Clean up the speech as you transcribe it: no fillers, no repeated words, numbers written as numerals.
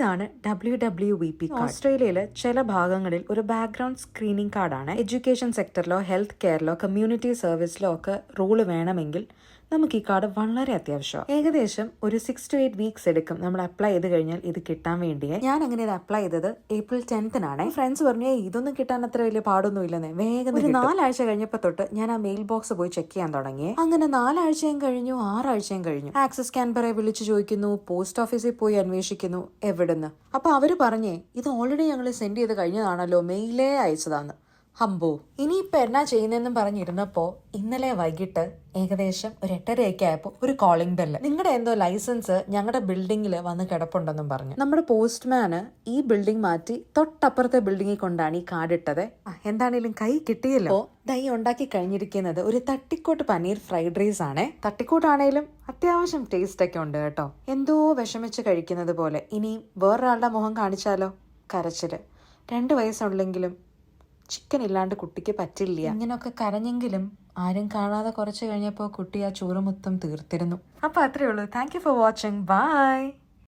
ഇതാണ് WWVP card. ഓസ്ട്രേലിയയിലെ ചില ഭാഗങ്ങളിൽ ഒരു ബാക്ക്ഗ്രൗണ്ട് സ്ക്രീനിങ് കാർഡാണ്. എഡ്യൂക്കേഷൻ സെക്ടറിലോ ഹെൽത്ത് കെയറിലോ കമ്മ്യൂണിറ്റി സർവീസിലോ ഒക്കെ റോള് വേണമെങ്കിൽ നമുക്ക് ഈ കാർഡ് വളരെ അത്യാവശ്യമാണ്. ഏകദേശം ഒരു 6 to 8 വീക്സ് എടുക്കും നമ്മൾ അപ്ലൈ ചെയ്ത് കഴിഞ്ഞാൽ ഇത് കിട്ടാൻ വേണ്ടിയേ. ഞാൻ അങ്ങനെ ഇത് അപ്ലൈ ചെയ്തത് April 10th ഫ്രണ്ട്സ് പറഞ്ഞു ഇതൊന്നും കിട്ടാൻ അത്ര വലിയ പാടൊന്നും ഇല്ലെന്നേ, വേഗം ഒരു 4 ആഴ്ച കഴിഞ്ഞപ്പോൾ തൊട്ട് ഞാൻ ആ മെയിൽ ബോക്സ് പോയി ചെക്ക് ചെയ്യാൻ തുടങ്ങി. അങ്ങനെ 4 ആഴ്ചയും കഴിഞ്ഞു, 6 ആഴ്ചയും കഴിഞ്ഞു. ആക്സസ് ക്യാൻബറെ വിളിച്ചു ചോദിക്കുന്നു, പോസ്റ്റ് ഓഫീസിൽ പോയി അന്വേഷിക്കുന്നു, എവിടുന്ന്. അപ്പൊ അവര് പറഞ്ഞേ ഇത് ഓൾറെഡി ഞങ്ങൾ സെൻഡ് ചെയ്ത് കഴിഞ്ഞതാണല്ലോ, മെയിലേ അയച്ചതാന്ന്. ഹംബോ, ഇനിയിപ്പോൾ എന്നാ ചെയ്യുന്നതെന്നും പറഞ്ഞിരുന്നപ്പോൾ ഇന്നലെ വൈകിട്ട് ഏകദേശം ഒരു 8:30 ആയപ്പോൾ ഒരു കോളിംഗ് ബെല്ല്. നിങ്ങളുടെ എന്തോ ലൈസൻസ് ഞങ്ങളുടെ ബിൽഡിങ്ങിൽ വന്ന് കിടപ്പുണ്ടെന്നും പറഞ്ഞു. നമ്മുടെ പോസ്റ്റ്മാന് ഈ ബിൽഡിംഗ് മാറ്റി തൊട്ടപ്പുറത്തെ ബിൽഡിങ്ങിൽ കൊണ്ടാണ് ഈ കാർഡ് ഇട്ടത്. എന്താണേലും കൈ കിട്ടിയല്ലോ. ദൈ ഉണ്ടാക്കി കഴിഞ്ഞിരിക്കുന്നത് ഒരു തട്ടിക്കോട്ട് പനീർ ഫ്രൈഡ് റൈസ് ആണ്. തട്ടിക്കോട്ടാണേലും അത്യാവശ്യം ടേസ്റ്റ് ഒക്കെ ഉണ്ട് കേട്ടോ. എന്തോ വിഷമിച്ച് കഴിക്കുന്നത് പോലെ. ഇനി വേറൊരാളുടെ മുഖം കാണിച്ചാലോ, കരച്ചില്. 2 വയസ്സുണ്ടെങ്കിലും ചിക്കൻ ഇല്ലാണ്ട് കുട്ടിക്ക് പറ്റില്ല. ഇങ്ങനൊക്കെ കരഞ്ഞെങ്കിലും ആരും കാണാതെ കുറച്ച് കഴിഞ്ഞപ്പോൾ കുട്ടി ആ ചോറ് മൊത്തം തീർത്തിരുന്നു. അപ്പൊ അത്രേ ഉള്ളൂ. Thank you for watching. By.